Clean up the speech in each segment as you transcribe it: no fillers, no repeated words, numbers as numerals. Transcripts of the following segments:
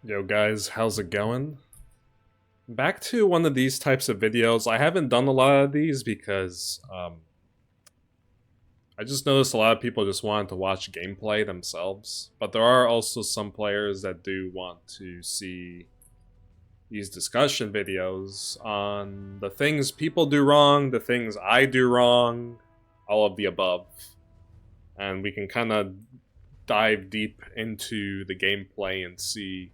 Yo guys, how's it going? Back to one of these types of videos. I haven't done a lot of these because I just noticed a lot of people just wanted to watch gameplay themselves. But there are also some players that do want to see these discussion videos on the things people do wrong, the things I do wrong, all of the above. And we can kind of dive deep into the gameplay and see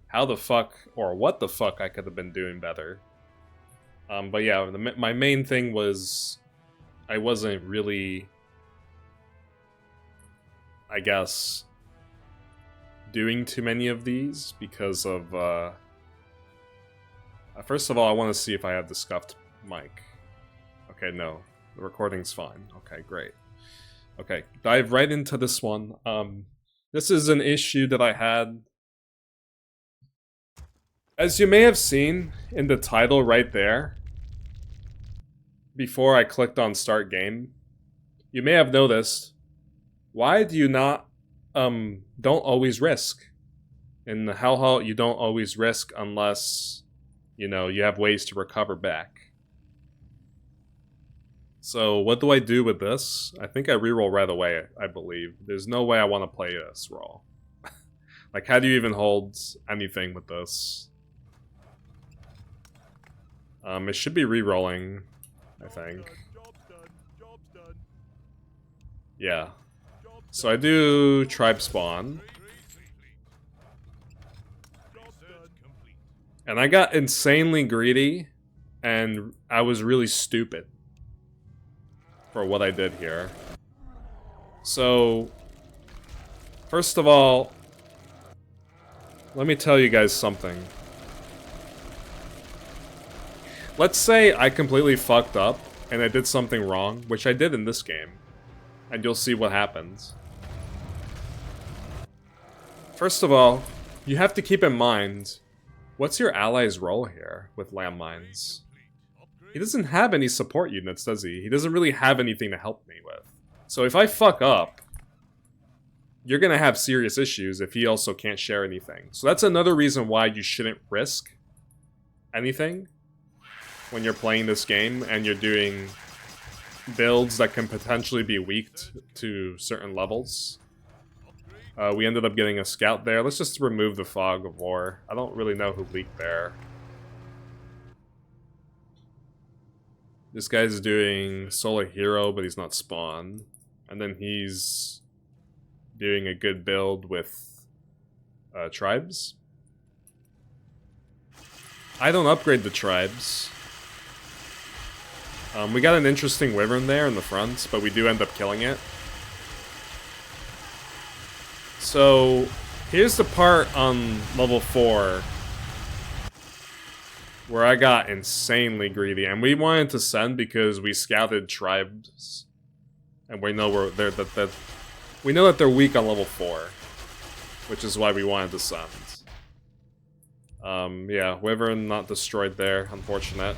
how the fuck or what the fuck I could have been doing better. But yeah, my main thing was I wasn't really, I guess, doing too many of these because of, first of all, I want to see if I have the scuffed mic. Okay, no, the recording's fine. Okay, great. Okay, dive right into this one. This is an issue that I had. As you may have seen in the title right there, before I clicked on start game, you may have noticed, why do you not, don't always risk? In the HellHalt, you don't always risk unless, you know, you have ways to recover back. So what do I do with this? I think I reroll right away, I believe. There's no way I want to play this raw. Like, how do you even hold anything with this? It should be re-rolling, I think. Yeah. So I do tribe spawn. And I got insanely greedy, and I was really stupid for what I did here. So, first of all, let me tell you guys something. Let's say I completely fucked up and I did something wrong, which I did in this game, and you'll see what happens. First of all, you have to keep in mind, what's your ally's role here with landmines? He doesn't have any support units, does he? He doesn't really have anything to help me with. So if I fuck up, you're gonna have serious issues if he also can't share anything. So that's another reason why you shouldn't risk anything when you're playing this game and you're doing builds that can potentially be weak to certain levels. We ended up getting a scout there. Let's just remove the fog of war. I don't really know who leaked there. This guy's doing Solar Hero, but he's not spawn. And then he's doing a good build with tribes. I don't upgrade the tribes. We got an interesting wyvern there in the front, but we do end up killing it. So, here's the part on level 4 where I got insanely greedy, and we wanted to send because we scouted tribes, and we know we know that they're weak on level 4, which is why we wanted to send. Yeah, wyvern not destroyed there, unfortunate.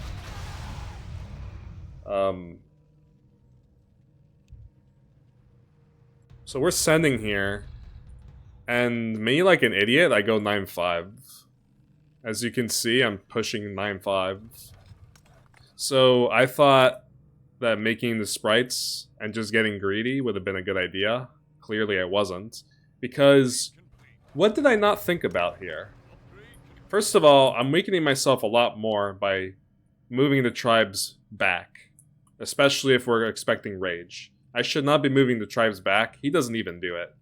So we're sending here, and me, like an idiot, I go 9-5. As you can see, I'm pushing 9-5. So I thought that making the sprites and just getting greedy would have been a good idea. Clearly I wasn't. Because, what did I not think about here? First of all, I'm weakening myself a lot more by moving the tribes back. Especially if we're expecting rage. I should not be moving the tribes back. He doesn't even do it.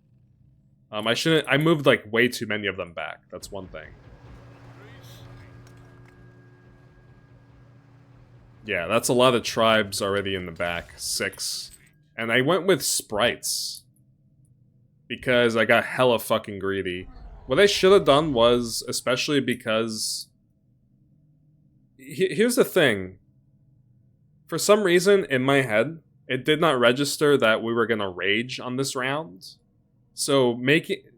I moved like way too many of them back. That's one thing. Yeah, that's a lot of tribes already in the back. 6. And I went with sprites. Because I got hella fucking greedy. What I should have done was, especially because... Here's the thing. For some reason, in my head, it did not register that we were gonna rage on this round. So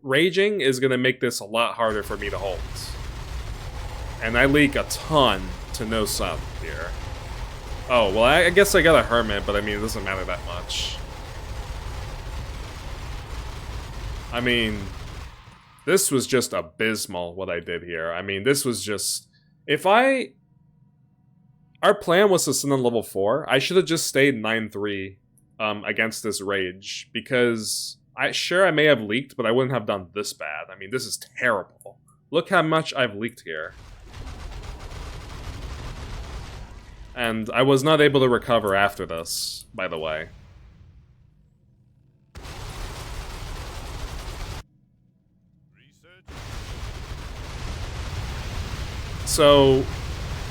raging is gonna make this a lot harder for me to hold. And I leak a ton to no sub here. Oh, well I guess I got a hermit, but I mean, it doesn't matter that much. I mean, This was just abysmal, what I did here. I mean, this was just... If I... Our plan was to send on level 4. I should have just stayed 9-3 against this Rage, because I may have leaked, but I wouldn't have done this bad. I mean, this is terrible. Look how much I've leaked here. And I was not able to recover after this, by the way. So,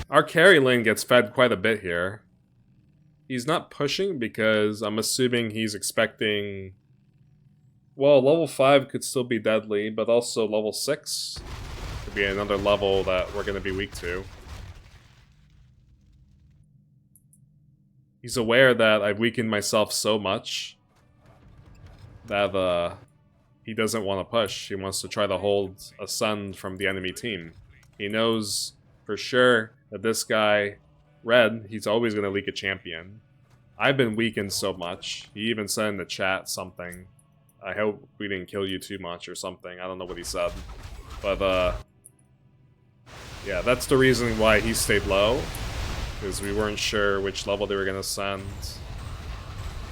our carry lane gets fed quite a bit here. He's not pushing because I'm assuming he's expecting... Well, level 5 could still be deadly, but also level 6 could be another level that we're going to be weak to. He's aware that I've weakened myself so much that he doesn't want to push. He wants to try to hold a Sun from the enemy team. He knows for sure that this guy, Red, he's always going to leak a champion. I've been weakened so much. He even said in the chat something. I hope we didn't kill you too much or something. I don't know what he said. But, yeah, that's the reason why he stayed low. Because we weren't sure which level they were going to send.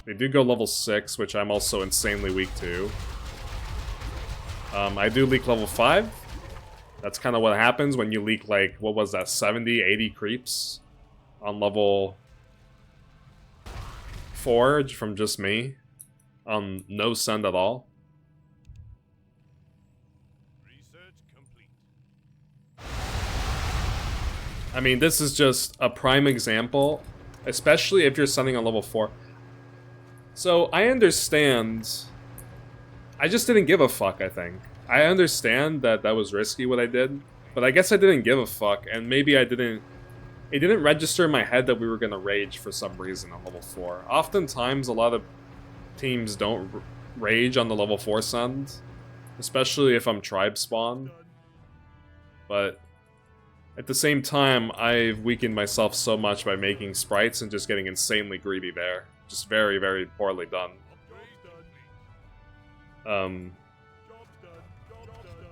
They do go level 6, which I'm also insanely weak to. I do leak level 5. That's kind of what happens when you leak, like, what was that, 70, 80 creeps on level 4 from just me. No send at all. Research complete. I mean, this is just a prime example, especially if you're sending on level 4. So, I understand. I just didn't give a fuck, I think. I understand that that was risky what I did, but I guess I didn't give a fuck, and maybe I didn't... It didn't register in my head that we were gonna rage for some reason on level 4. Oftentimes, a lot of teams don't rage on the level 4 send, especially if I'm tribe spawn. But at the same time, I've weakened myself so much by making sprites and just getting insanely greedy there. Just very, very poorly done.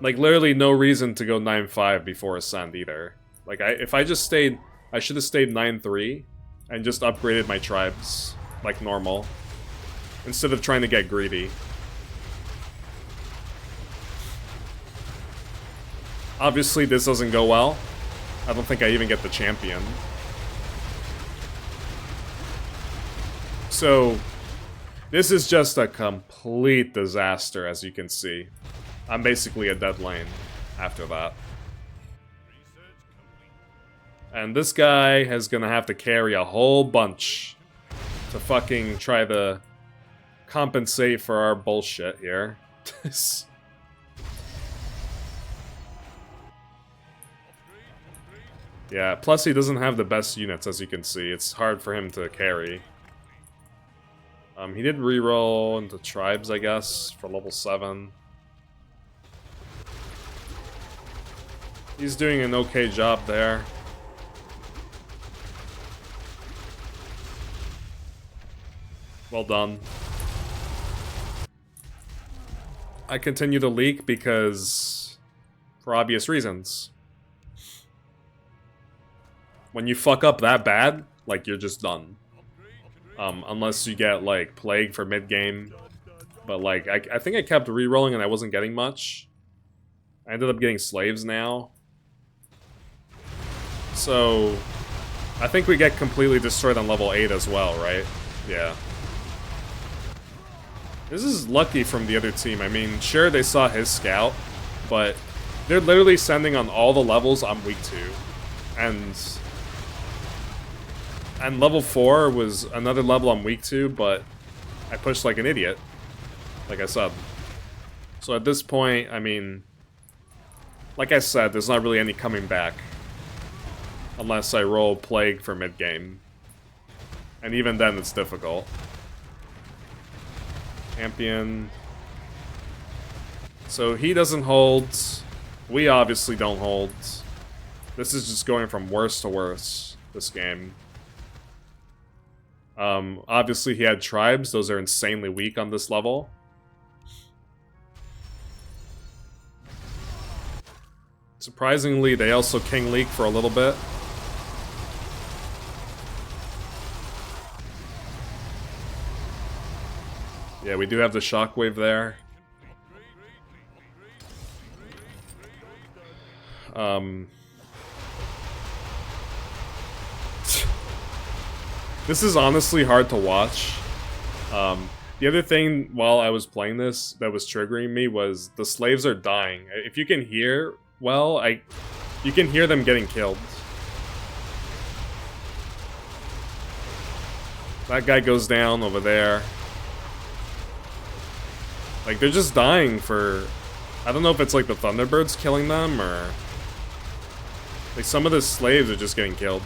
Like, literally no reason to go 9-5 before Ascend either. Like, if I just stayed... I should have stayed 9-3 and just upgraded my tribes like normal, instead of trying to get greedy. Obviously, this doesn't go well. I don't think I even get the champion. So, this is just a complete disaster, as you can see. I'm basically a dead lane after that. And this guy is gonna have to carry a whole bunch to fucking try to compensate for our bullshit here. Yeah, plus he doesn't have the best units, as you can see. It's hard for him to carry. He did reroll into tribes, I guess, for level 7. He's doing an okay job there. Well done. I continue to leak because... for obvious reasons. When you fuck up that bad, like, you're just done. Unless you get, like, Plague for mid-game. But, like, I think I kept re-rolling and I wasn't getting much. I ended up getting slaves now. So... I think we get completely destroyed on level 8 as well, right? Yeah. This is lucky from the other team. I mean, sure, they saw his scout, but they're literally sending on all the levels I'm weak to. And level 4 was another level I'm weak to, but I pushed like an idiot, like I said. So at this point, I mean, like I said, there's not really any coming back. Unless I roll Plague for mid-game. And even then, it's difficult. Champion. So he doesn't hold. We obviously don't hold. This is just going from worse to worse, this game. Obviously he had tribes. Those are insanely weak on this level. Surprisingly, they also King Leak for a little bit. Yeah, we do have the shockwave there. This is honestly hard to watch. The other thing while I was playing this that was triggering me was the slaves are dying. If you can hear, well, you can hear them getting killed. That guy goes down over there. Like, they're just dying for... I don't know if it's like the Thunderbirds killing them, or... Like, some of the slaves are just getting killed.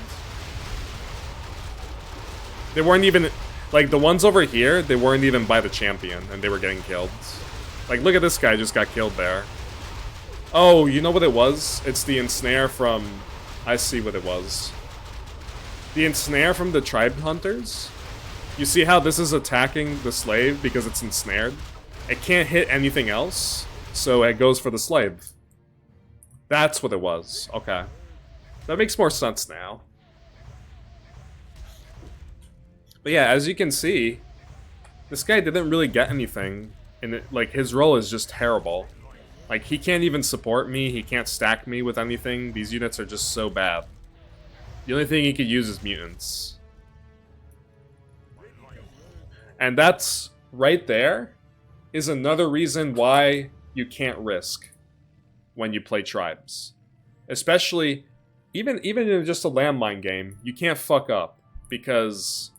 They weren't even... Like, the ones over here, they weren't even by the champion, and they were getting killed. Like, look at this guy just got killed there. Oh, you know what it was? It's the ensnare from... I see what it was. The ensnare from the tribe hunters? You see how this is attacking the slave because it's ensnared? It can't hit anything else, so it goes for the slave. That's what it was. Okay. That makes more sense now. But yeah, as you can see, this guy didn't really get anything. And it, like, his role is just terrible. Like, he can't even support me, he can't stack me with anything. These units are just so bad. The only thing he could use is mutants. And that's, right there, is another reason why you can't risk when you play tribes. Especially, even in just a landmine game, you can't fuck up. Because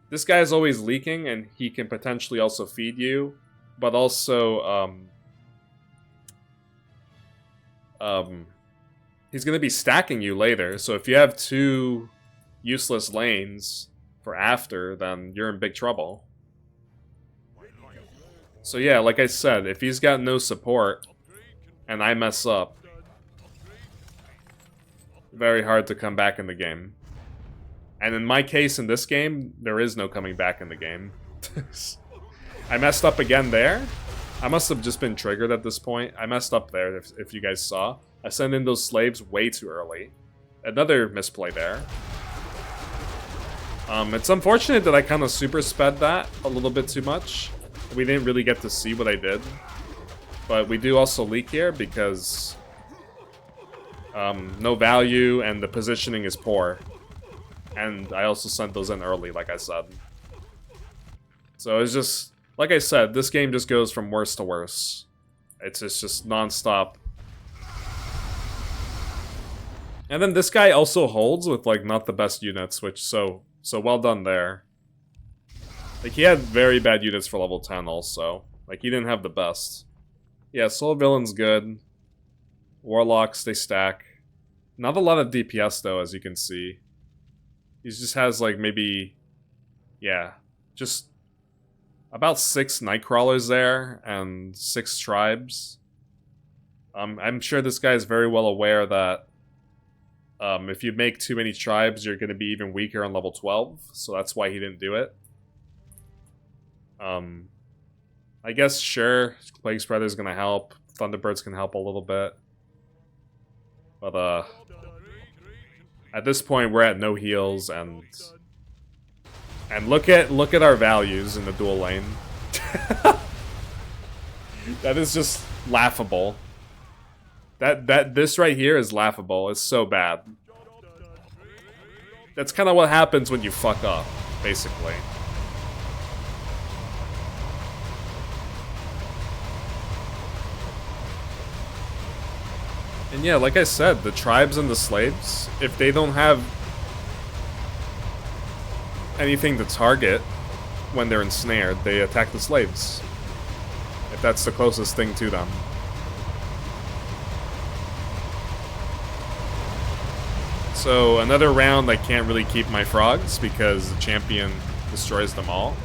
this guy's always leaking, and he can potentially also feed you. But also, he's going to be stacking you later. So if you have two useless lanes for after, then you're in big trouble. So yeah, like I said, if he's got no support, and I mess up, very hard to come back in the game. And in my case, in this game, there is no coming back in the game. I messed up again there. I must have just been triggered at this point. I messed up there, if you guys saw. I sent in those slaves way too early. Another misplay there. It's unfortunate that I kind of super sped that a little bit too much. We didn't really get to see what I did. But we do also leak here because no value and the positioning is poor. And I also sent those in early, like I said. So it's just, like I said, this game just goes from worse to worse. It's just non-stop. And then this guy also holds with, like, not the best units, which, so well done there. Like, he had very bad units for level 10 also. Like, he didn't have the best. Yeah, Soul Villain's good. Warlocks, they stack. Not a lot of DPS, though, as you can see. He just has, like, maybe... Yeah, just... about 6 Nightcrawlers there, and 6 tribes. I'm sure this guy is very well aware that if you make too many tribes, you're going to be even weaker on level 12, so that's why he didn't do it. I guess, sure, Plague Spreader's going to help. Thunderbirds can help a little bit. But, at this point, we're at no heals, and look at our values in the dual lane. That is just laughable. This right here is laughable. It's so bad. That's kind of what happens when you fuck up, basically. And yeah, like I said, the tribes and the slaves, if they don't have anything to target when they're ensnared, they attack the slaves. If that's the closest thing to them. So another round I can't really keep my frogs because the champion destroys them all.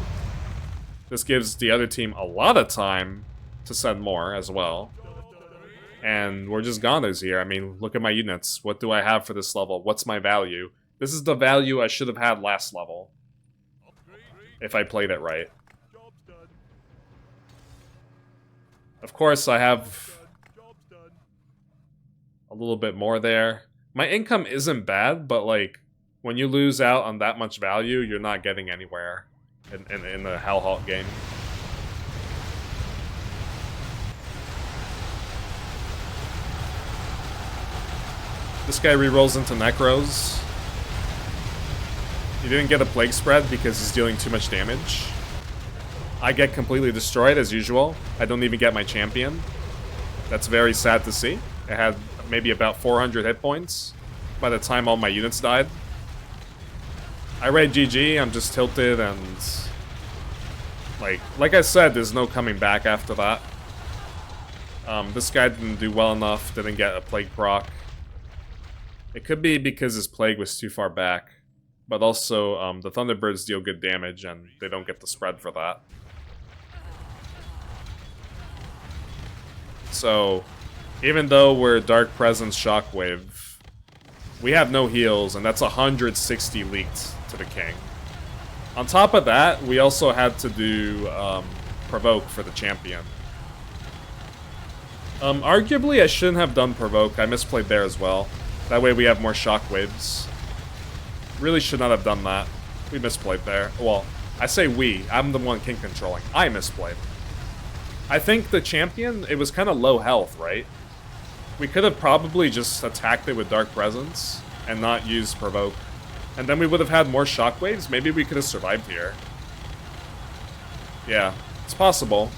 This gives the other team a lot of time to send more as well. And we're just goners here. I mean, look at my units. What do I have for this level? What's my value? This is the value I should have had last level. If I played it right. Of course, I have a little bit more there. My income isn't bad, but like when you lose out on that much value, you're not getting anywhere in the HellHalt game. This guy rerolls into Necros. He didn't get a Plague Spread because he's dealing too much damage. I get completely destroyed as usual. I don't even get my champion. That's very sad to see. I had maybe about 400 hit points by the time all my units died. I raid GG, I'm just tilted and... Like I said, there's no coming back after that. This guy didn't do well enough, didn't get a Plague proc. It could be because his Plague was too far back. But also, the Thunderbirds deal good damage and they don't get the spread for that. So, even though we're Dark Presence Shockwave, we have no heals, and that's 160 leaked to the King. On top of that, we also had to do Provoke for the champion. Arguably, I shouldn't have done Provoke. I misplayed there as well. That way we have more Shockwaves. Really should not have done that. We misplayed there. Well, I say we. I'm the one King controlling. I misplayed. I think the champion, it was kind of low health, right? We could have probably just attacked it with Dark Presence and not used Provoke. And then we would have had more Shockwaves. Maybe we could have survived here. Yeah, it's possible.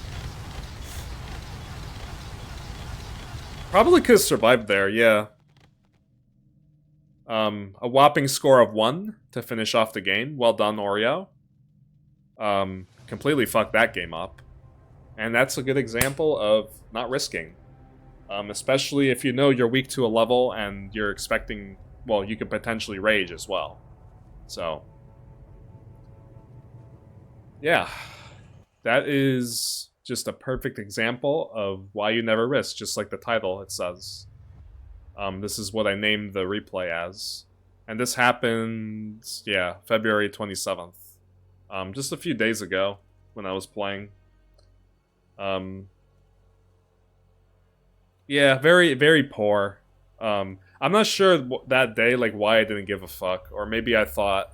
Probably could have survived there, yeah. A whopping score of 1 to finish off the game. Well done, Oreo. Completely fucked that game up. And that's a good example of not risking. Especially if you know you're weak to a level and you're expecting... Well, you could potentially rage as well. So... yeah. That is just a perfect example of why you never risk, just like the title it says. This is what I named the replay as. And this happened, yeah, February 27th. Just a few days ago when I was playing. Yeah, very, very poor. I'm not sure that day, like, why I didn't give a fuck. Or maybe I thought,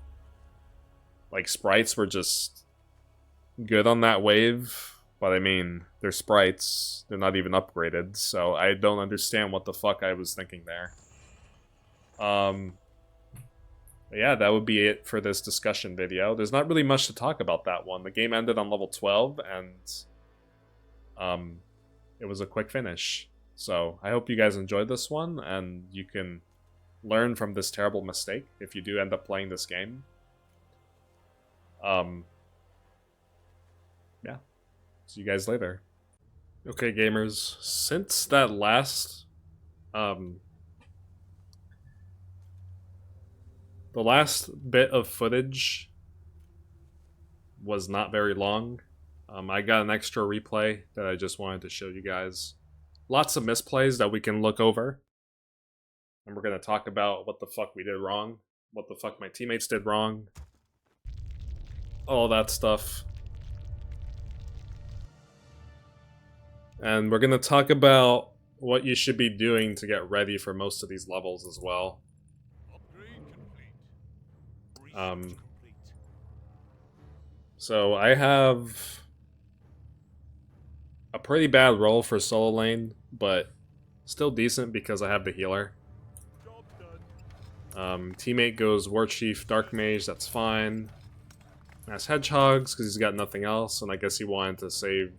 like, sprites were just good on that wave. But I mean, they're sprites. They're not even upgraded. So I don't understand what the fuck I was thinking there. Yeah, that would be it for this discussion video. There's not really much to talk about that one. The game ended on level 12, and it was a quick finish. So I hope you guys enjoyed this one, and you can learn from this terrible mistake if you do end up playing this game. Yeah. See you guys later. Okay, gamers. Since that last... the last bit of footage was not very long. I got an extra replay that I just wanted to show you guys. Lots of misplays that we can look over. And we're going to talk about what the fuck we did wrong. What the fuck my teammates did wrong. All that stuff. And we're going to talk about what you should be doing to get ready for most of these levels as well. So I have a pretty bad roll for solo lane, but still decent because I have the healer. Teammate goes War Chief, Dark Mage, that's fine. Mass Hedgehogs, because he's got nothing else, and I guess he wanted to save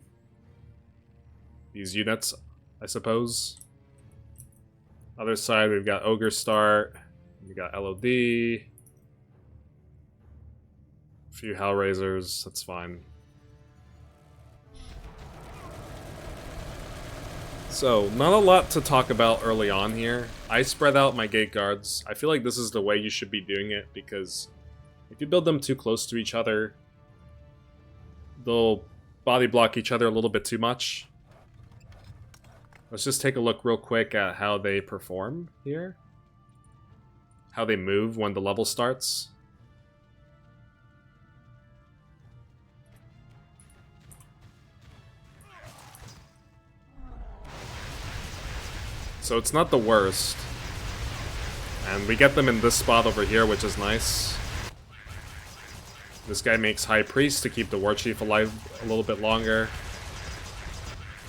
these units, I suppose. Other side, we've got Ogre Start, we got LOD, a few Hellraisers, that's fine. So, not a lot to talk about early on here. I spread out my gate guards. I feel like this is the way you should be doing it, because if you build them too close to each other, they'll body block each other a little bit too much. Let's just take a look real quick at how they perform here. How they move when the level starts. So it's not the worst. And we get them in this spot over here, which is nice. This guy makes High Priest to keep the War Chief alive a little bit longer.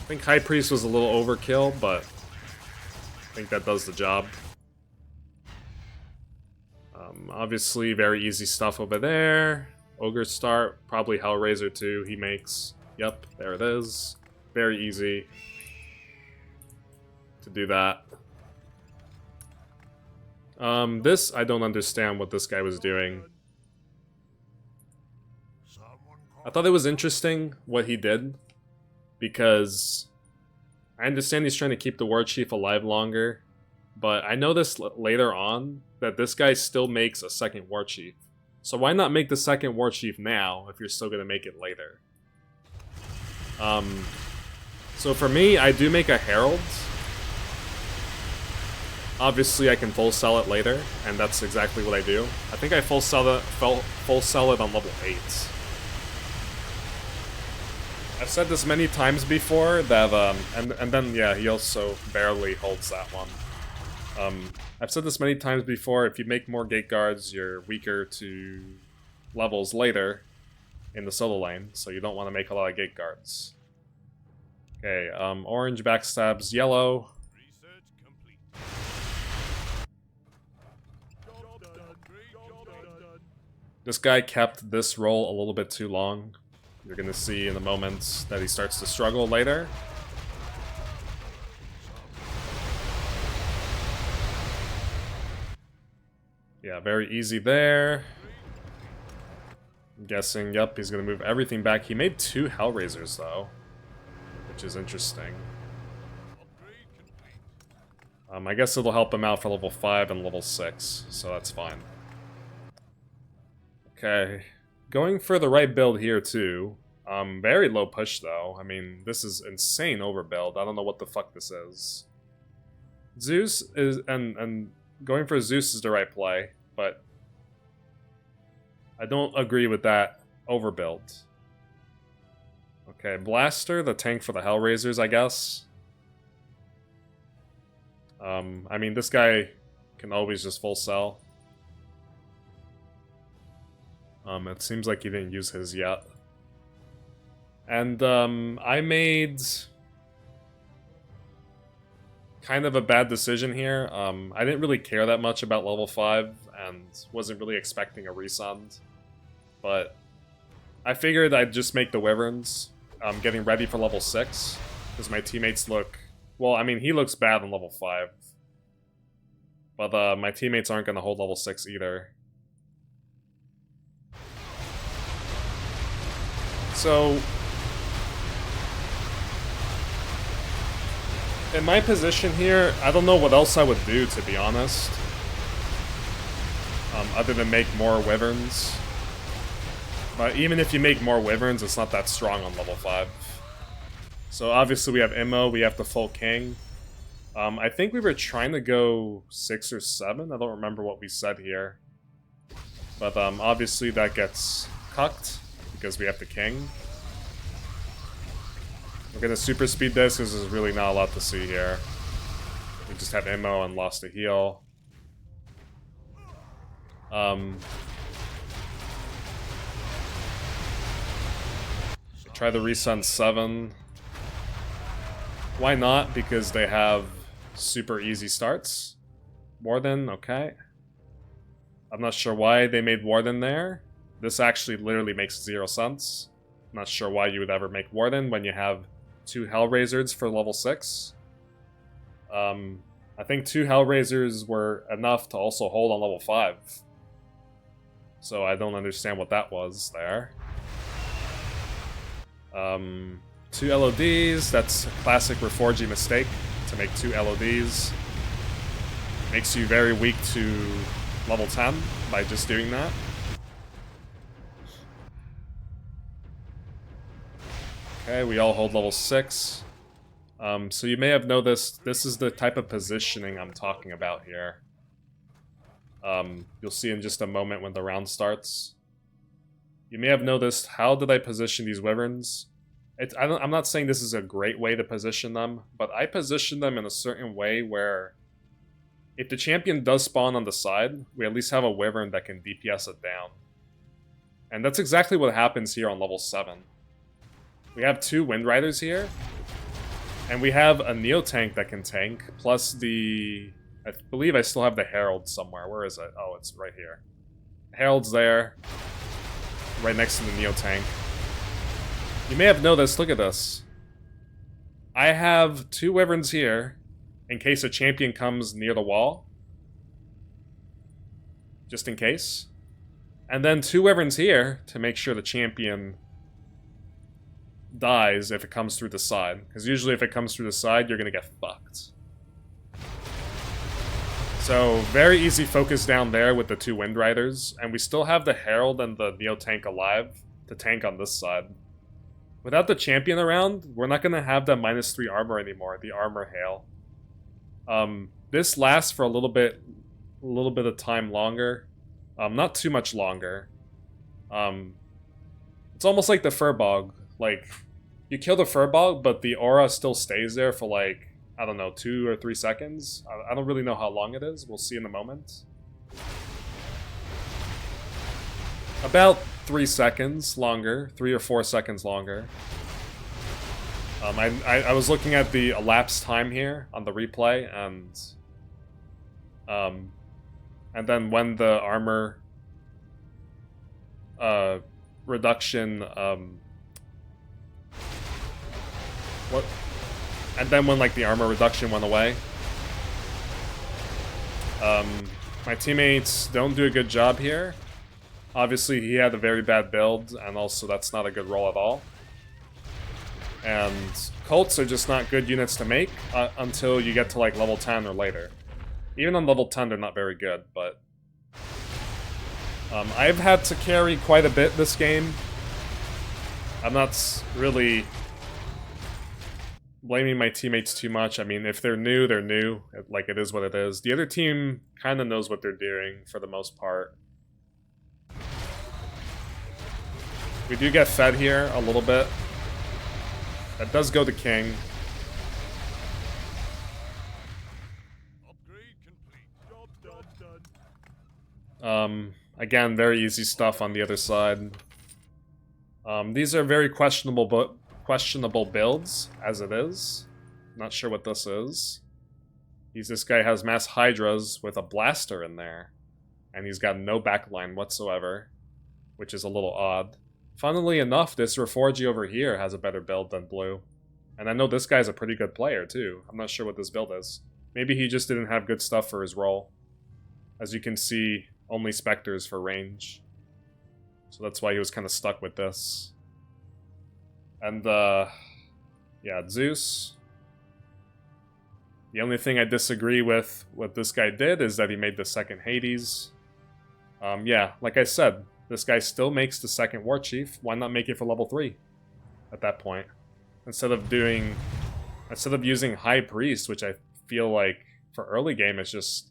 I think High Priest was a little overkill, but I think that does the job. Obviously, very easy stuff over there. Ogre start, probably Hellraiser too, he makes. Yep, there it is. Very easy to do that. This, I don't understand what this guy was doing. I thought it was interesting what he did, because I understand he's trying to keep the War Chief alive longer, but I noticed later on that this guy still makes a second War Chief. So why not make the second War Chief now if you're still going to make it later? So for me, I do make a Herald. Obviously, I can full sell it later, and that's exactly what I do. I think I full sell it on level 8. I've said this many times before that, and then yeah, he also barely holds that one. I've said this many times before, if you make more gate guards, you're weaker to levels later in the solo lane, so you don't want to make a lot of gate guards. Okay, orange backstabs yellow. Research complete. This guy kept this roll a little bit too long. You're gonna see in a moment that he starts to struggle later. Yeah, very easy there. I'm guessing, yep, he's gonna move everything back. He made 2 Hellraisers though, which is interesting. I guess it'll help him out for level 5 and level 6, so that's fine. Okay, going for the right build here too. Very low push though. I mean, this is insane overbuild. I don't know what the fuck this is. Zeus is, and going for Zeus is the right play, but I don't agree with that overbuild. Okay, Blaster, the tank for the Hellraisers, I guess. I mean, this guy can always just full sell. It seems like he didn't use his yet. And, I made kind of a bad decision here. I didn't really care that much about level 5, and wasn't really expecting a resund. But I figured I'd just make the Wyverns, getting ready for level 6, because my teammates look... Well, I mean, he looks bad on level 5. But my teammates aren't going to hold level 6 either. So... in my position here, I don't know what else I would do, to be honest. Other than make more Wyverns. But even if you make more Wyverns, it's not that strong on level 5. So obviously we have Immo, we have the full King. I think we were trying to go 6 or 7, I don't remember what we said here. But obviously that gets cucked, because we have the King. We're gonna super speed this, because there's really not a lot to see here. We just have Immo and lost a heal. Try the Resun 7. Why not? Because they have super easy starts. Warden, okay. I'm not sure why they made Warden there. This actually literally makes 0 sense. I'm not sure why you would ever make Warden when you have 2 Hellraisers for level 6. I think 2 Hellraisers were enough to also hold on level 5. So I don't understand what that was there. 2 LODs, that's a classic Reforged mistake, to make 2 LODs. Makes you very weak to level 10 by just doing that. Okay, we all hold level 6. So you may have noticed, this is the type of positioning I'm talking about here. You'll see in just a moment when the round starts. You may have noticed, how did I position these Wyverns? I'm not saying this is a great way to position them, but I position them in a certain way where if the champion does spawn on the side, we at least have a Wyvern that can DPS it down. And that's exactly what happens here on level 7. We have 2 Wind Riders here, and we have a Neo tank that can tank, plus the... I believe I still have the Herald somewhere. Where is it? Oh, it's right here. Herald's there, right next to the Neo tank. You may have noticed, look at this. I have 2 Wyverns here, in case a champion comes near the wall. Just in case. And then 2 Wyverns here, to make sure the champion dies if it comes through the side. Because usually if it comes through the side, you're going to get fucked. So, very easy focus down there with the 2 Wind Riders. And we still have the Herald and the Neo tank alive to tank on this side. Without the champion around, we're not going to have that -3 armor anymore, the armor hail. This lasts for a little bit of time longer. Not too much longer. It's almost like the Furbog. Like, you kill the Furbog, but the aura still stays there for like, I don't know, 2 or 3 seconds. I don't really know how long it is. We'll see in a moment. About 3 seconds longer. 3 or 4 seconds longer. I was looking at the elapsed time here on the replay, and then when the armor reduction and then when like the armor reduction went away, my teammates don't do a good job here. Obviously he had a very bad build, and also that's not a good roll at all. And cults are just not good units to make until you get to like level 10 or later. Even on level 10 they're not very good, but I've had to carry quite a bit this game. I'm not really blaming my teammates too much. I mean, if they're new, they're new. Like, it is what it is. The other team kind of knows what they're doing for the most part. We do get fed here a little bit. That does go to King. Upgrade complete. Job done. Again, very easy stuff on the other side. These are very questionable builds, as it is. Not sure what this is. This guy has mass Hydras with a blaster in there. And he's got no backline whatsoever, which is a little odd. Funnily enough, this Reforged over here has a better build than blue. And I know this guy's a pretty good player, too. I'm not sure what this build is. Maybe he just didn't have good stuff for his role. As you can see, only Spectres for range. So that's why he was kind of stuck with this. And, yeah, Zeus. The only thing I disagree with what this guy did is that he made the second Hades. Yeah, like I said, this guy still makes the second War Chief. Why not make it for level 3 at that point? Instead of using High Priest, which I feel like for early game is just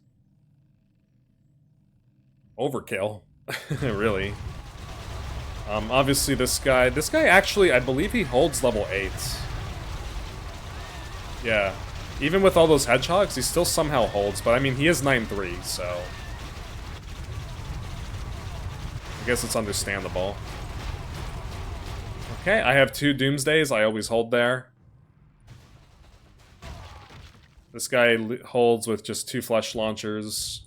overkill, really. Obviously this guy actually, I believe he holds level 8. Yeah, even with all those hedgehogs, he still somehow holds, but I mean, he is 9-3, so I guess it's understandable. Okay, I have 2 Doomsdays, I always hold there. This guy holds with just 2 Flesh Launchers.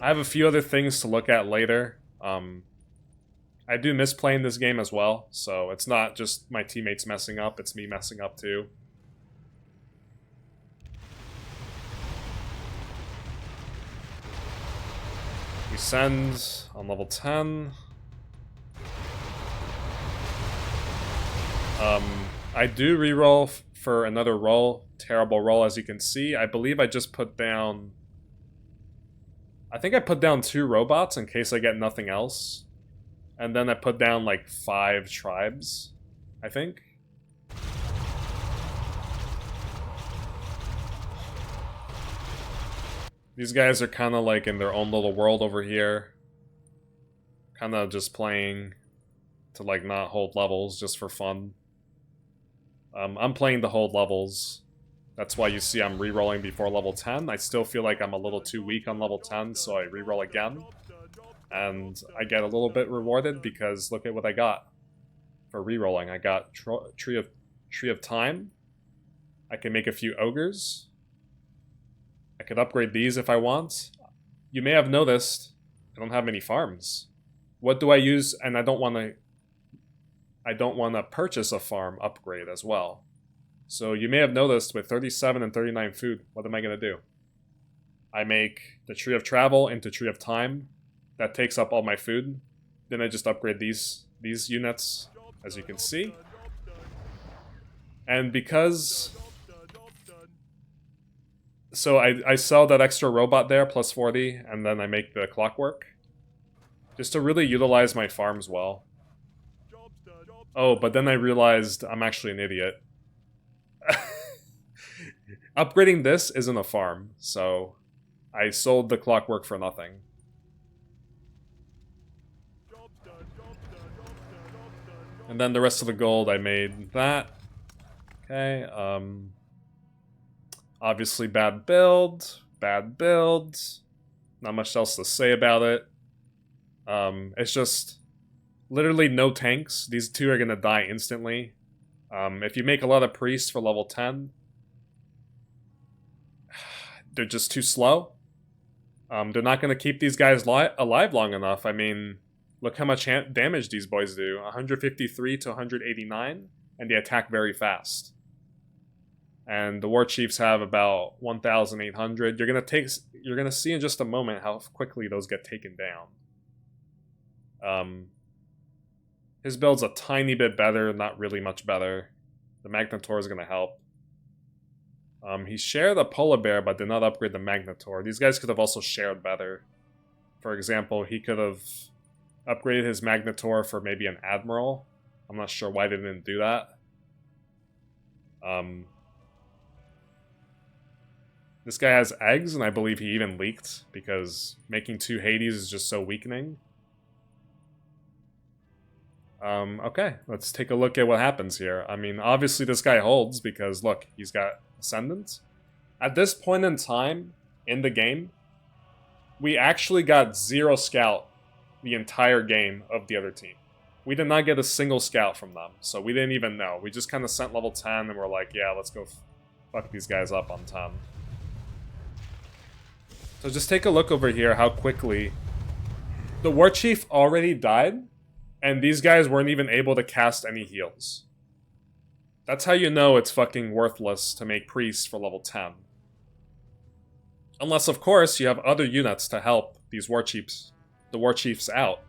I have a few other things to look at later. I do miss playing this game as well, so it's not just my teammates messing up, it's me messing up too. We send on level 10. I do reroll for another roll, terrible roll as you can see. I believe I just put down... I think I put down 2 robots in case I get nothing else. And then I put down like 5 tribes, I think. These guys are kind of like in their own little world over here. Kind of just playing to like not hold levels just for fun. I'm playing to hold levels. That's why you see I'm re-rolling before level 10. I still feel like I'm a little too weak on level 10, so I re-roll again. And I get a little bit rewarded because look at what I got for re-rolling. I got Tree of Time. I can make a few ogres. I could upgrade these if I want. You may have noticed I don't have many farms. What do I use? And I don't want to purchase a farm upgrade as well. So you may have noticed with 37 and 39 food, what am I going to do? I make the Tree of Travel into Tree of Time. That takes up all my food. Then I just upgrade these units, as you can see. And because... So I sell that extra robot there, plus 40, and then I make the clockwork. Just to really utilize my farms well. Oh, but then I realized I'm actually an idiot. Upgrading this isn't a farm, so I sold the clockwork for nothing. And then the rest of the gold I made that. Okay, obviously bad build. Bad build. Not much else to say about it. It's just literally no tanks. These two are gonna die instantly. If you make a lot of priests for level 10, they're just too slow. They're not gonna keep these guys alive long enough. I mean, look how much damage these boys do. 153 to 189, and they attack very fast. And the war chiefs have about 1,800. You're gonna see in just a moment how quickly those get taken down. His build's a tiny bit better, not really much better. The Magnetor is gonna help. He shared a polar bear, but did not upgrade the Magnetor. These guys could have also shared better. For example, he could have upgraded his Magnetor for maybe an Admiral. I'm not sure why they didn't do that. This guy has eggs, and I believe he even leaked, because making 2 Hades is just so weakening. Okay, let's take a look at what happens here. I mean, obviously this guy holds, because look, he's got Ascendant. At this point in time, in the game, we actually got 0 scout the entire game of the other team. We did not get a single scout from them, so we didn't even know. We just kind of sent level 10, and we're like, yeah, let's go fuck these guys up on 10. So just take a look over here how quickly the War Chief already died, and these guys weren't even able to cast any heals. That's how you know it's fucking worthless to make priests for level 10. Unless, of course, you have other units to help these War Chiefs, the War Chiefs out,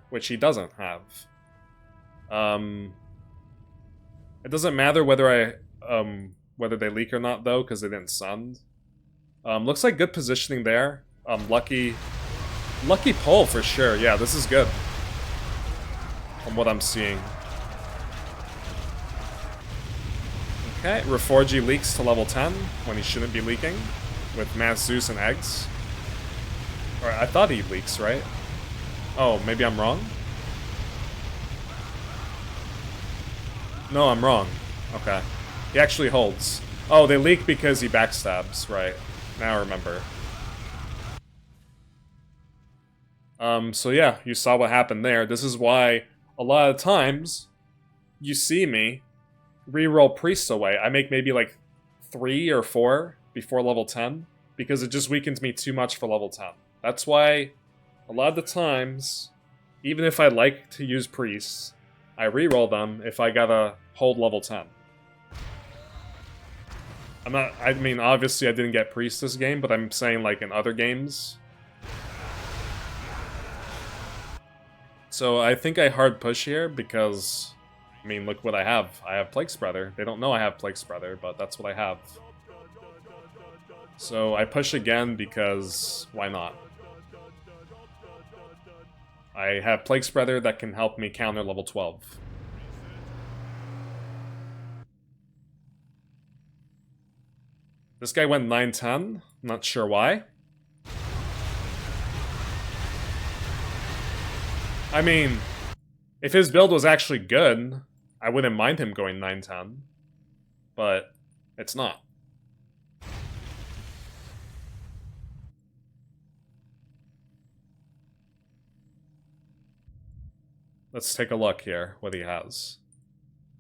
which he doesn't have. It doesn't matter whether whether they leak or not, though, because they didn't send. Looks like good positioning there. Lucky pull for sure. Yeah, this is good. From what I'm seeing. Okay, Reforged leaks to level 10 when he shouldn't be leaking. With Mass Zeus and eggs. Or I thought he leaks, right? Oh, maybe I'm wrong? No, I'm wrong. Okay. He actually holds. Oh, they leak because he backstabs, right. Now I remember. So yeah, you saw what happened there. This is why a lot of times you see me reroll priests away. I make maybe like 3 or 4 before level 10 because it just weakens me too much for level 10. That's why a lot of the times, even if I like to use priests, I reroll them if I gotta hold level 10. I mean, obviously I didn't get priests this game, but I'm saying like in other games. So I think I hard push here because, I mean, look what I have. I have Plague Spreader. They don't know I have Plague Spreader, but that's what I have. So I push again because why not? I have Plague Spreader that can help me counter level 12. This guy went 9-10. Not sure why. I mean, If his build was actually good, I wouldn't mind him going 9-10. But it's not. Let's take a look here, what he has.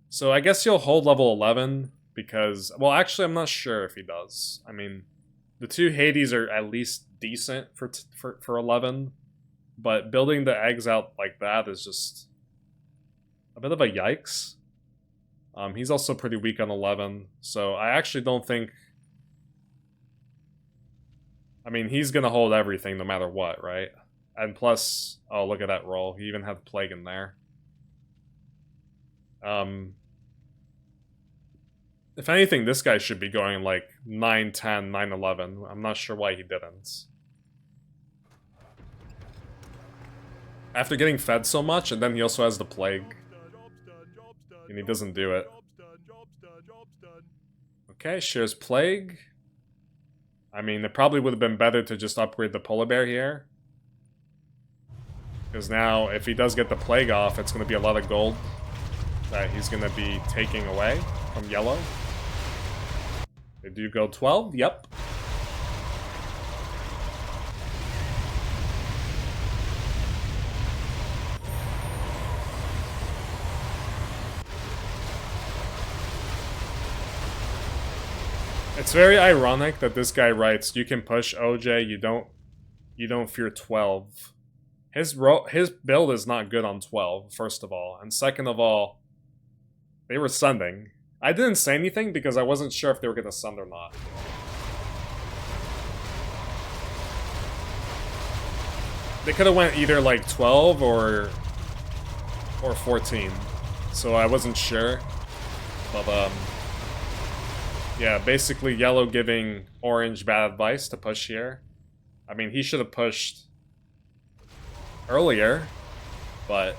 So I guess he'll hold level 11 because... Well, actually, I'm not sure if he does. I mean, the two Hades are at least decent for 11. But building the eggs out like that is just a bit of a yikes. He's also pretty weak on 11, so I actually don't think... I mean, he's gonna hold everything no matter what, right? And plus, oh, look at that roll. He even had Plague in there. If anything, this guy should be going like 9-10, 9-11. I'm not sure why he didn't. After getting fed so much, and then he also has the Plague. And he doesn't do it. Okay, shares Plague. I mean, it probably would have been better to just upgrade the Polar Bear here. Because now, if he does get the Plague off, it's going to be a lot of gold that he's going to be taking away from yellow. They do go 12? Yep. It's very ironic that this guy writes, "You can push OJ, you don't fear 12." His build is not good on 12, first of all, and second of all, they were sending. I didn't say anything because I wasn't sure if they were gonna send or not. They could have went either like 12 or 14, so I wasn't sure, but yeah, basically yellow giving orange bad advice to push here. I mean, he should have pushed earlier, but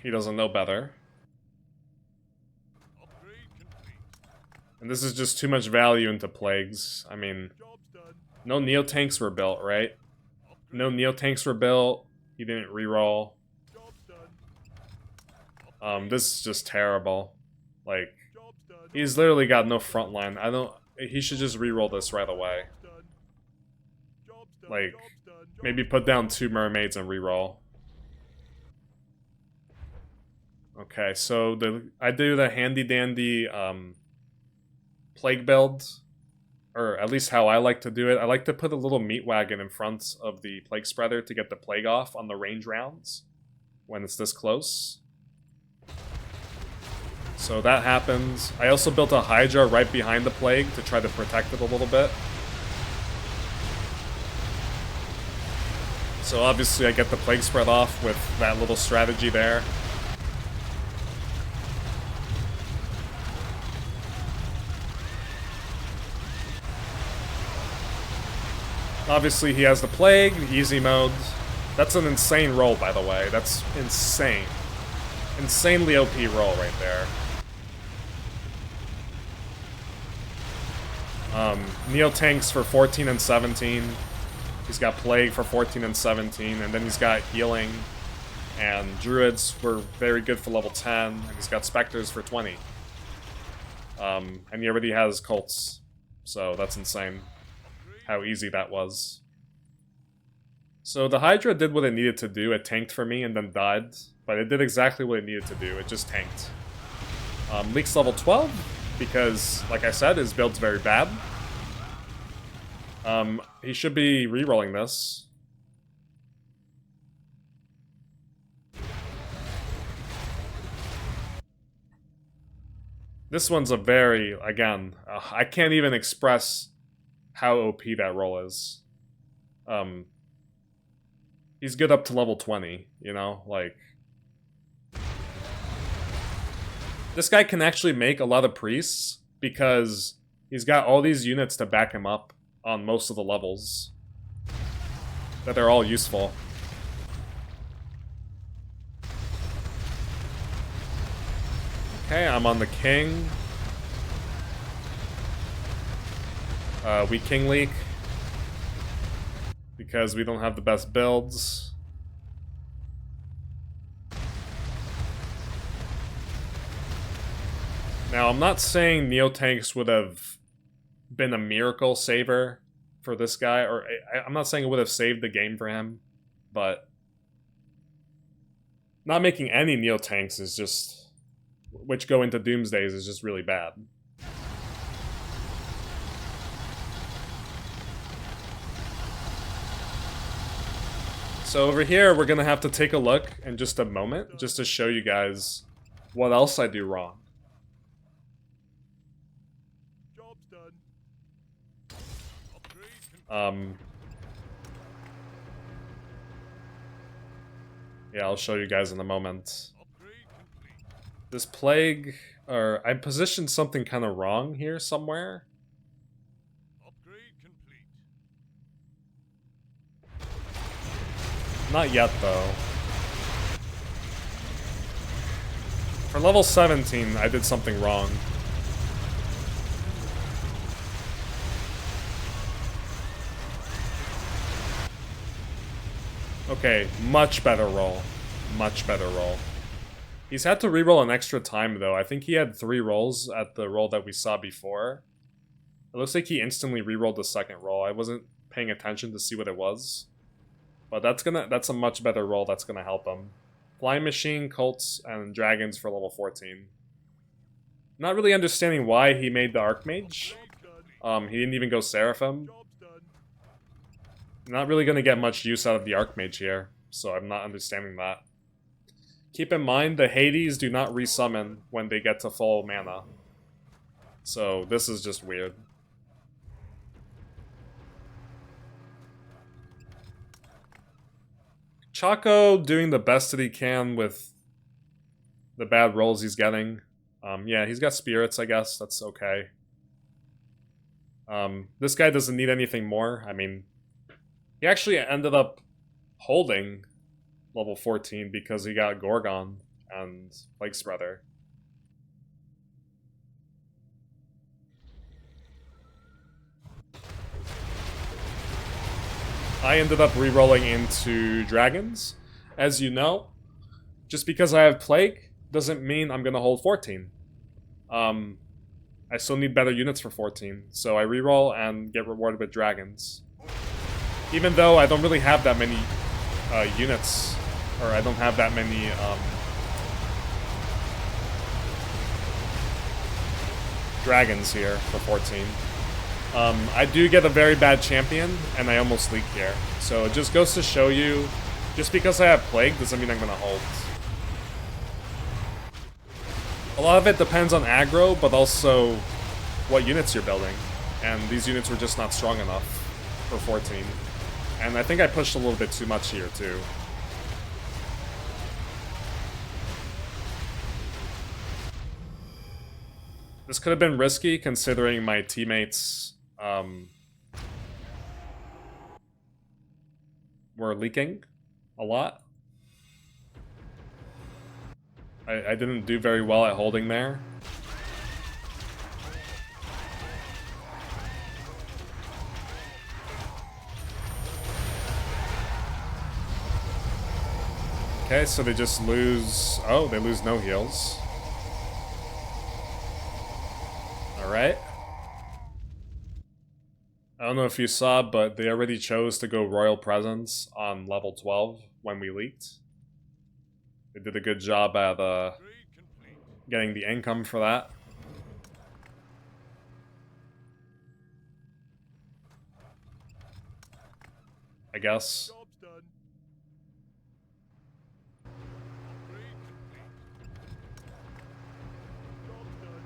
he doesn't know better. And this is just too much value into plagues. I mean, no Neo-Tanks were built, right? No Neo-Tanks were built. He didn't reroll. This is just terrible. Like, he's literally got no front line. He should just reroll this right away. Like, maybe put down 2 mermaids and reroll. Okay, so I do the handy-dandy plague build, or at least how I like to do it. I like to put a little meat wagon in front of the plague spreader to get the plague off on the range rounds when it's this close. So that happens. I also built a Hydra right behind the plague to try to protect it a little bit. So obviously I get the plague spread off with that little strategy there. Obviously he has the plague, easy mode. That's an insane roll, by the way. That's insane. Insanely OP roll right there. Neo-Tanks for 14 and 17. He's got Plague for 14 and 17, and then he's got Healing. And Druids were very good for level 10, and he's got Spectres for 20. And he already has Cults, so that's insane how easy that was. So the Hydra did what it needed to do. It tanked for me and then died, but it did exactly what it needed to do. It just tanked. Leaks level 12, because, like I said, his build's very bad. He should be re-rolling this. This one's a very, again, I can't even express how OP that roll is. He's good up to level 20, you know, like... This guy can actually make a lot of priests, because he's got all these units to back him up on most of the levels. That they're all useful. Okay, I'm on the king. We king leak. because we don't have the best builds. Now, I'm not saying Neotanks would have been a miracle saver for this guy, or I'm not saying it would have saved the game for him, but not making any Neotanks is just, which go into Doomsdays, is just really bad. So over here, we're gonna have to take a look in just a moment, just to show you guys what else I do wrong. Job's done. Upgrade Yeah, I'll show you guys in a moment. Upgrade complete. This plague, or I positioned something kind of wrong here somewhere. Upgrade complete. Not yet, though. For level 17, I did something wrong. Okay, much better roll. Much better roll. He's had to reroll an extra time, though. I think he had 3 rolls at the roll that we saw before. It looks like he instantly rerolled the second roll. I wasn't paying attention to see what it was. But that's a much better roll that's gonna help him. Flying Machine, Colts, and Dragons for level 14. Not really understanding why he made the Archmage. He didn't even go Seraphim. Job's done. Not really going to get much use out of the Archmage here, so I'm not understanding that. Keep in mind, the Hades do not resummon when they get to full mana. So this is just weird. Chaco doing the best that he can with the bad rolls he's getting. Yeah, he's got spirits, I guess. That's okay. This guy doesn't need anything more. I mean, he actually ended up holding level 14 because he got Gorgon and Plague Spreader. I ended up re-rolling into Dragons. As you know, just because I have Plague doesn't mean I'm going to hold 14. I still need better units for 14, so I re-roll and get rewarded with Dragons. Even though I don't really have that many units, or I don't have that many Dragons here for 14. I do get a very bad champion, and I almost leak here. So it just goes to show you, just because I have Plague doesn't mean I'm going to hold. A lot of it depends on aggro, but also what units you're building. And these units were just not strong enough for 14. And I think I pushed a little bit too much here, too. This could have been risky, considering my teammates were leaking a lot. I didn't do very well at holding there. Okay, so they just lose... Oh, they lose no heals. Alright. I don't know if you saw, but they already chose to go Royal Presence on level 12 when we leaked. They did a good job at getting the income for that. I guess. Job's done. Job's done.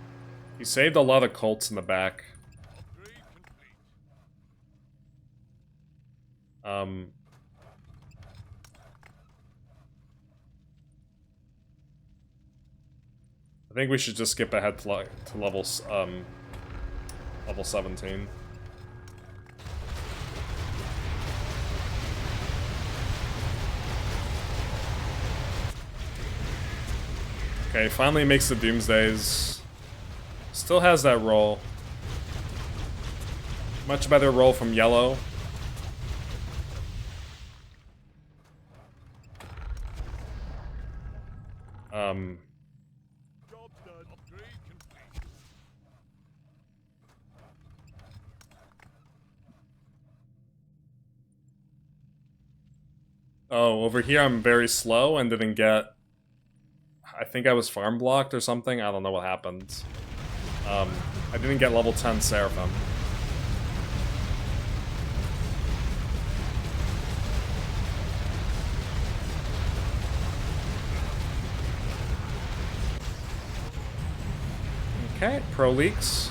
He saved a lot of cults in the back. Upgrade complete. I think we should just skip ahead to level 17. Okay, finally makes the Doomsdays. Still has that roll. Much better roll from yellow. Job done. Upgrade complete. Oh, over here I'm very slow and didn't get... I think I was farm blocked or something. I don't know what happened. I didn't get level 10 Seraphim. Okay, pro leaks.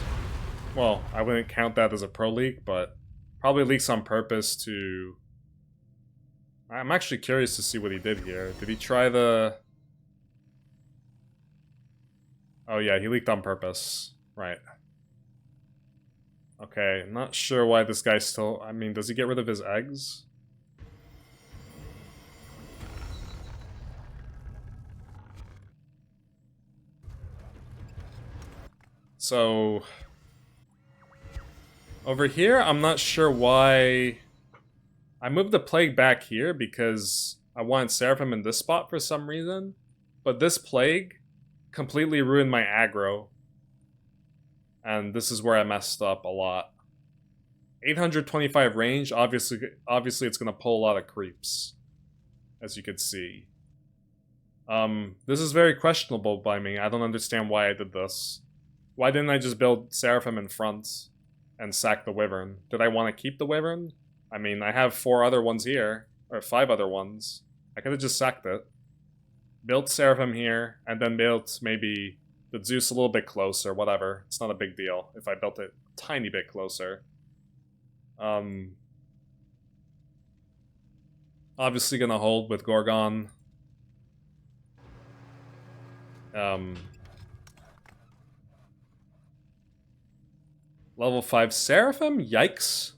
Well, I wouldn't count that as a pro leak, but probably leaks on purpose to... I'm actually curious to see what he did here. Did he try the... Oh yeah, he leaked on purpose. Right. Okay, not sure why this guy still... I mean, does he get rid of his eggs? So... Over here, I'm not sure why... I moved the plague back here because I wanted Seraphim in this spot for some reason. But this plague completely ruined my aggro. And this is where I messed up a lot. 825 range, obviously it's going to pull a lot of creeps. As you can see. This is very questionable by me. I don't understand why I did this. Why didn't I just build Seraphim in front and sack the Wyvern? Did I want to keep the Wyvern? I mean, I have 4 other ones here, or 5 other ones. I could have just sacked it. Built Seraphim here, and then built maybe the Zeus a little bit closer, whatever. It's not a big deal if I built it a tiny bit closer. Obviously gonna hold with Gorgon. Level 5 Seraphim? Yikes.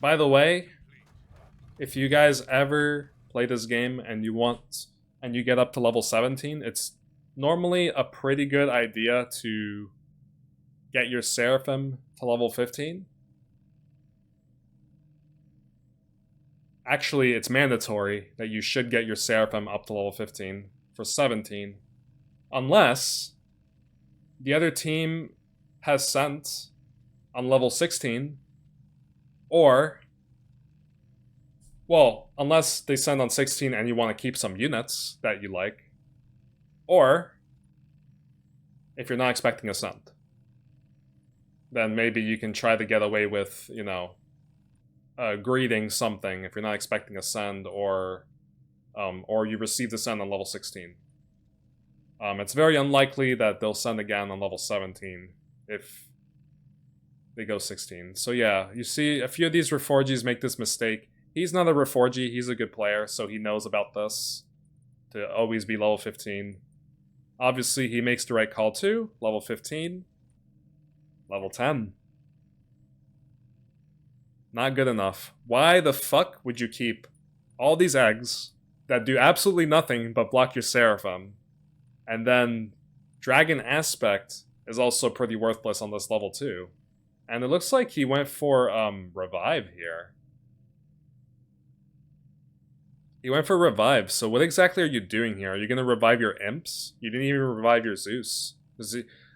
By the way, if you guys ever play this game and you get up to level 17, it's normally a pretty good idea to get your Seraphim to level 15. Actually, it's mandatory that you should get your Seraphim up to level 15 for 17. Unless the other team has sent on level 16, or, well, unless they send on 16 and you want to keep some units that you like, or if you're not expecting a send, then maybe you can try to get away with, you know, greeting something if you're not expecting a send, or you receive the send on level 16. It's very unlikely that they'll send again on level 17 if they go 16. So yeah, you see a few of these Reforgies make this mistake. He's not a Reforgie, he's a good player, so he knows about this, to always be level 15. Obviously, he makes the right call too. Level 15. Level 10. Not good enough. Why the fuck would you keep all these eggs that do absolutely nothing but block your Seraphim? And then Dragon Aspect is also pretty worthless on this level too. And it looks like he went for Revive here. He went for Revive, so what exactly are you doing here? Are you going to revive your Imps? You didn't even revive your Zeus.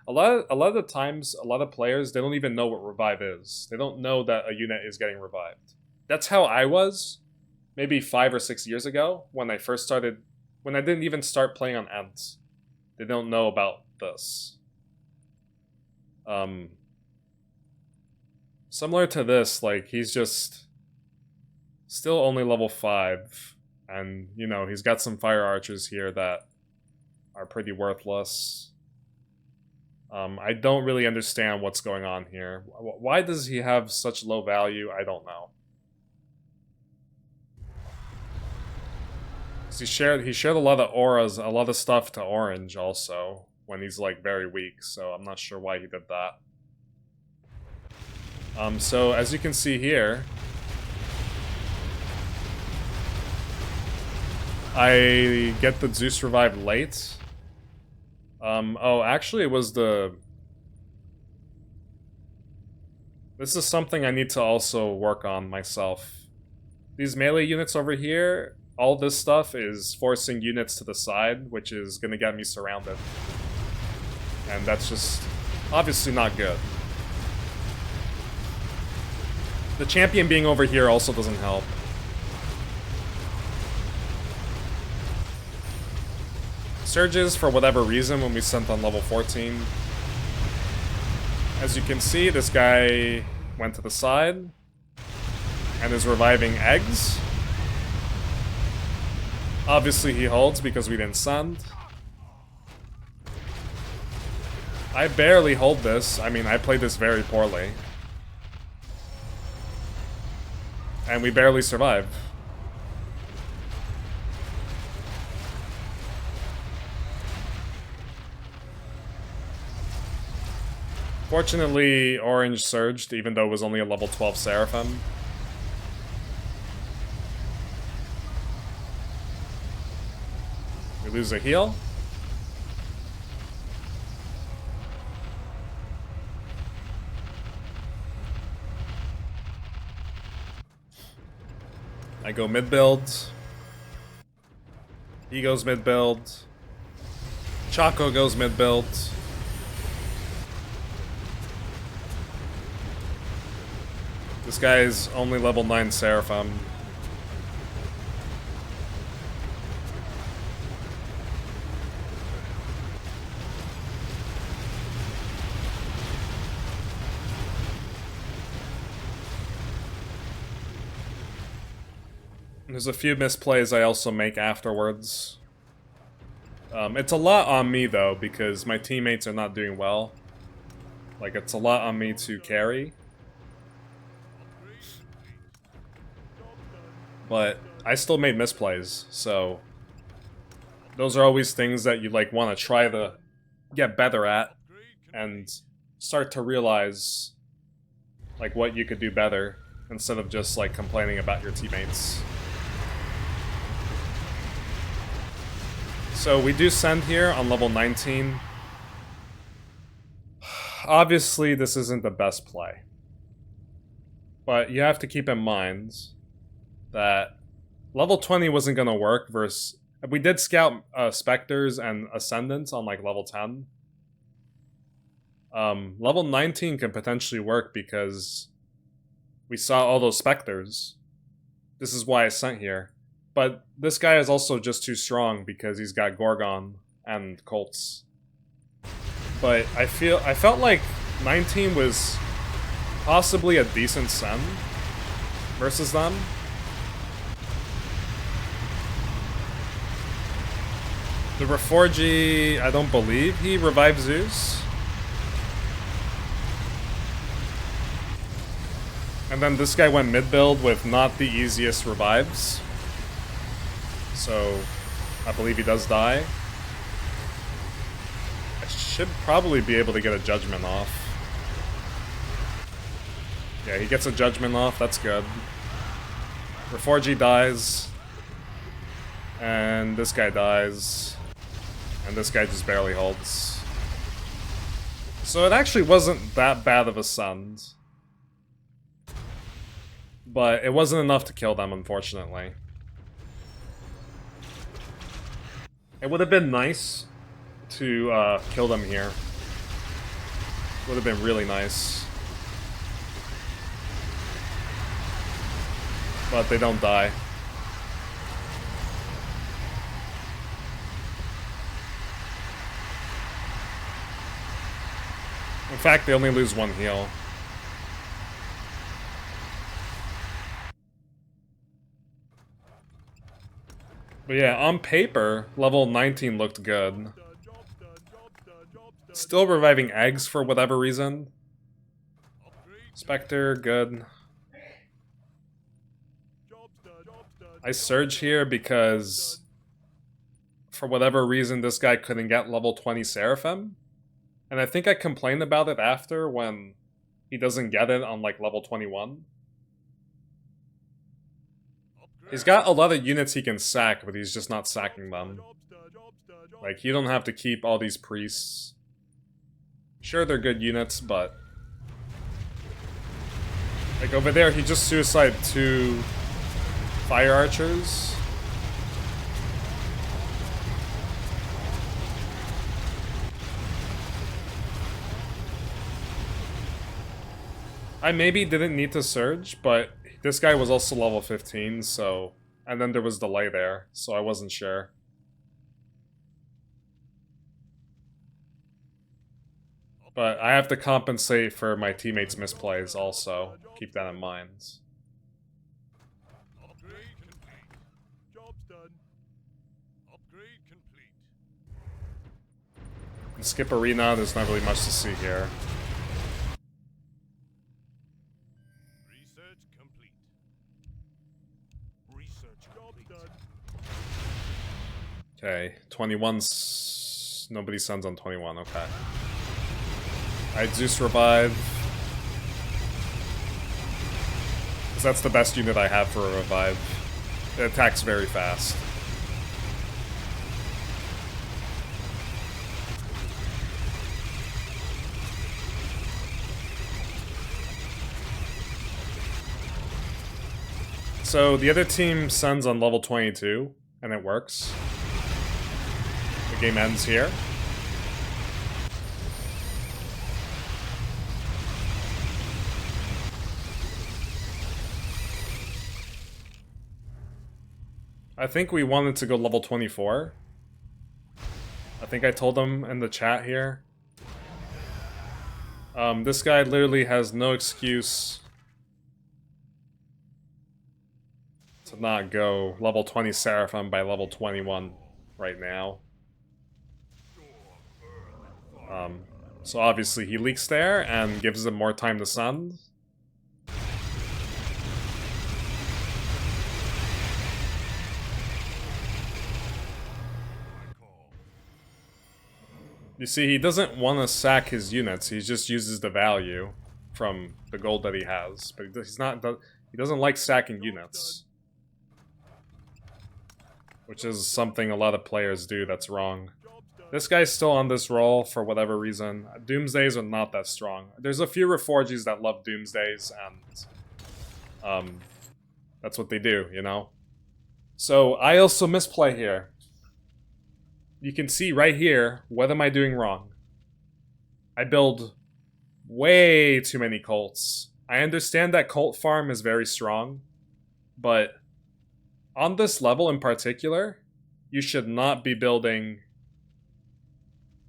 A lot of the times, a lot of players, they don't even know what Revive is. They don't know that a unit is getting revived. That's how I was, maybe 5 or 6 years ago, when I first started, when I didn't even start playing on Ents. They don't know about this. Similar to this, like, he's just still only level 5. And, you know, he's got some fire archers here that are pretty worthless. I don't really understand what's going on here. Why does he have such low value? I don't know. He shared a lot of auras, a lot of stuff to Orange also, when he's like very weak, so I'm not sure why he did that. So as you can see here, I get the Zeus revive late. Oh, actually it was the... This is something I need to also work on myself. These melee units over here, all this stuff is forcing units to the side, which is gonna get me surrounded. And that's just obviously not good. The champion being over here also doesn't help. Surges, for whatever reason, when we sent on level 14. As you can see, this guy went to the side and is reviving eggs. Obviously he holds because we didn't send. I barely hold this. I mean, I played this very poorly. And we barely survive. Fortunately, Orange surged, even though it was only a level 12 Seraphim. We lose a heal. I go mid build. He goes mid build. Chaco goes mid build. This guy's only level 9 Seraphim. There's a few misplays I also make afterwards. It's a lot on me though, because my teammates are not doing well. Like, it's a lot on me to carry. But I still made misplays, so those are always things that you like want to try to get better at and start to realize like what you could do better instead of just like complaining about your teammates. So we do send here on level 19. Obviously this isn't the best play, but you have to keep in mind that level 20 wasn't gonna work versus... We did scout Spectres and Ascendants on like level 10. Level 19 can potentially work because we saw all those Spectres. This is why I sent here. But this guy is also just too strong because he's got Gorgon and Colts. But I felt like 19 was possibly a decent send versus them. The Reforged, I don't believe he revived Zeus. And then this guy went mid-build with not the easiest revives. So, I believe he does die. I should probably be able to get a Judgment off. Yeah, he gets a Judgment off, that's good. Reforged dies. And this guy dies. And this guy just barely holds. So it actually wasn't that bad of a send. But it wasn't enough to kill them, unfortunately. It would have been nice to kill them here. Would have been really nice. But they don't die. In fact, they only lose one heal. But yeah, on paper, level 19 looked good. Still reviving eggs for whatever reason. Spectre, good. I surge here because for whatever reason this guy couldn't get level 20 Seraphim. And I think I complained about it after when he doesn't get it on like level 21. He's got a lot of units he can sack, but he's just not sacking them. Like, you don't have to keep all these priests. Sure, they're good units, but... Like, over there, he just suicided 2 fire archers. I maybe didn't need to surge, but this guy was also level 15, so... And then there was delay there, so I wasn't sure. But I have to compensate for my teammates' misplays also. Keep that in mind. Upgrade complete. Job's done. Upgrade complete. Skip arena, there's not really much to see here. Research complete. Research complete. Job's done. Okay, 21's... Nobody sends on 21, okay. Alright, Zeus revive. Because that's the best unit I have for a revive. It attacks very fast. So the other team sends on level 22, and it works. The game ends here. I think we wanted to go level 24. I think I told them in the chat here. This guy literally has no excuse to not go level 20 Seraphim by level 21 right now. So obviously he leaks there and gives them more time to send. You see, he doesn't want to sack his units, he just uses the value from the gold that he has. But he's not, he doesn't like stacking units. Which is something a lot of players do that's wrong. This guy's still on this roll for whatever reason. Doomsdays are not that strong. There's a few Reforged that love Doomsdays, and that's what they do, you know? So, I also misplay here. You can see right here, what am I doing wrong? I build way too many cults. I understand that cult farm is very strong, but on this level in particular, you should not be building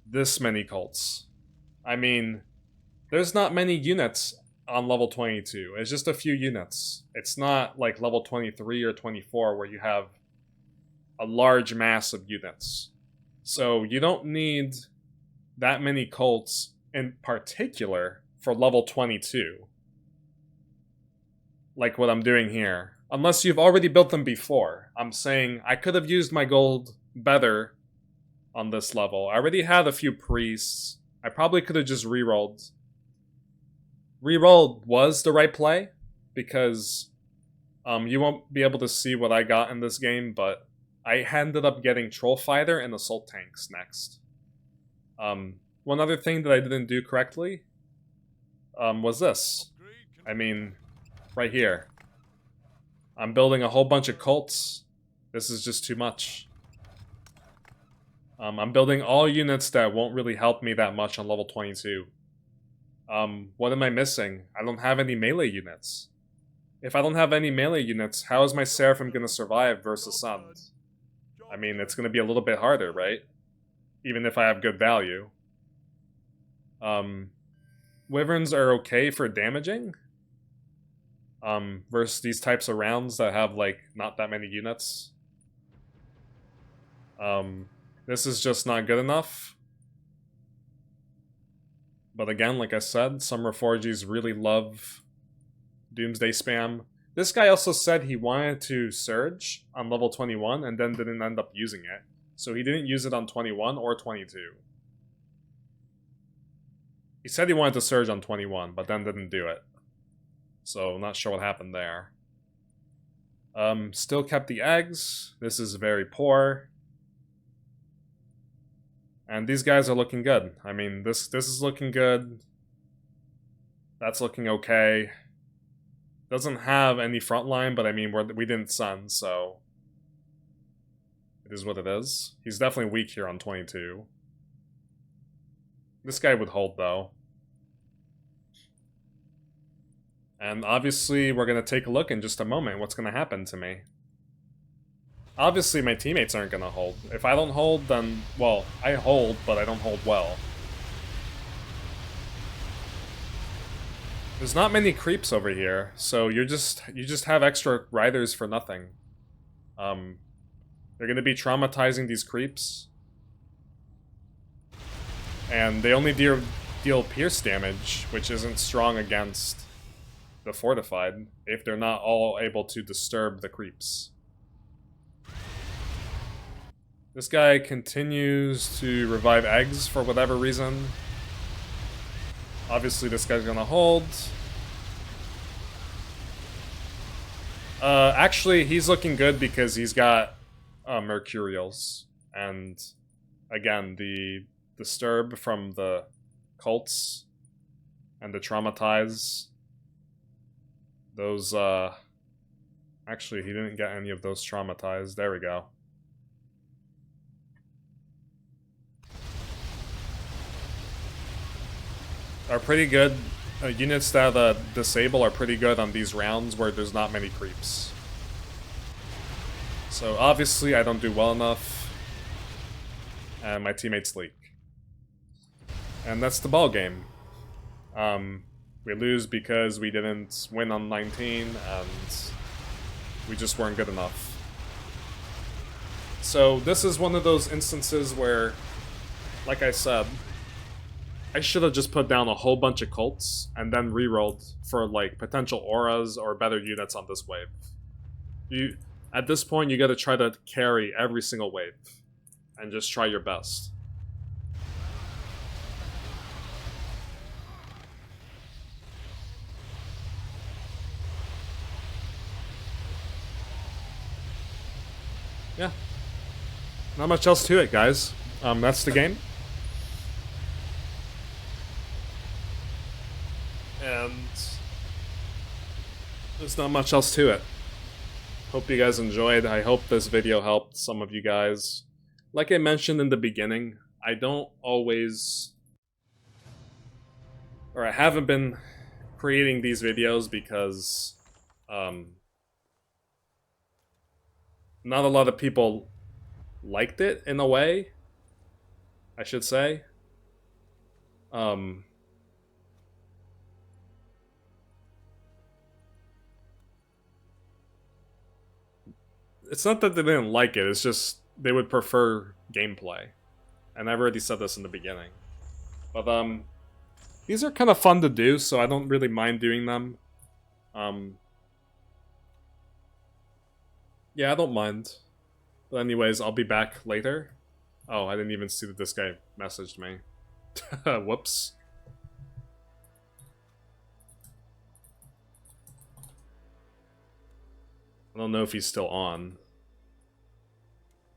this many cults. I mean, there's not many units on level 22. It's just a few units. It's not like level 23 or 24 where you have a large mass of units. So you don't need that many cults in particular for level 22. Like what I'm doing here. Unless you've already built them before. I'm saying I could have used my gold better on this level. I already had a few priests. I probably could have just rerolled. Rerolled was the right play, because you won't be able to see what I got in this game, but I ended up getting Troll Fighter and Assault Tanks next. One other thing that I didn't do correctly was this. I mean, right here. I'm building a whole bunch of cults. This is just too much. I'm building all units that won't really help me that much on level 22. What am I missing? I don't have any melee units. If I don't have any melee units, how is my Seraphim gonna survive versus Suns? I mean, it's gonna be a little bit harder, right? Even if I have good value. Wyverns are okay for damaging. Versus these types of rounds that have, like, not that many units. This is just not good enough. But again, like I said, some Reforges really love Doomsday spam. This guy also said he wanted to surge on level 21 and then didn't end up using it. So he didn't use it on 21 or 22. He said he wanted to surge on 21, but then didn't do it. So, not sure what happened there. Still kept the eggs. This is very poor. And these guys are looking good. I mean, this is looking good. That's looking okay. Doesn't have any front line, but I mean, we didn't sun, so it is what it is. He's definitely weak here on 22. This guy would hold, though. And obviously, we're going to take a look in just a moment what's going to happen to me. Obviously, my teammates aren't going to hold. If I don't hold, then, well, I hold, but I don't hold well. There's not many creeps over here, so you just have extra riders for nothing. They're going to be traumatizing these creeps. And they only deal pierce damage, which isn't strong against the fortified, if they're not all able to disturb the creeps. This guy continues to revive eggs for whatever reason. Obviously this guy's gonna hold. Actually, he's looking good because he's got Mercurials. And again, the disturb from the cults and the traumatize. Those, actually, he didn't get any of those traumatized. There we go. Are pretty good. Units that disable are pretty good on these rounds where there's not many creeps. So obviously I don't do well enough. And my teammates leak. And that's the ball game. We lose because we didn't win on 19, and we just weren't good enough. So this is one of those instances where, like I said, I should have just put down a whole bunch of cults and then rerolled for like potential auras or better units on this wave. At this point, you gotta try to carry every single wave and just try your best. Yeah. Not much else to it, guys. That's the game. And there's not much else to it. Hope you guys enjoyed. I hope this video helped some of you guys. Like I mentioned in the beginning, I don't always... or I haven't been creating these videos because... not a lot of people liked it, in a way, I should say. It's not that they didn't like it, it's just they would prefer gameplay. And I've already said this in the beginning. But, these are kind of fun to do, so I don't really mind doing them. Yeah, I don't mind. But anyways, I'll be back later. Oh, I didn't even see that this guy messaged me. Whoops. I don't know if he's still on.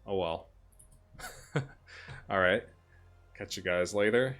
Oh well. Alright. Catch you guys later.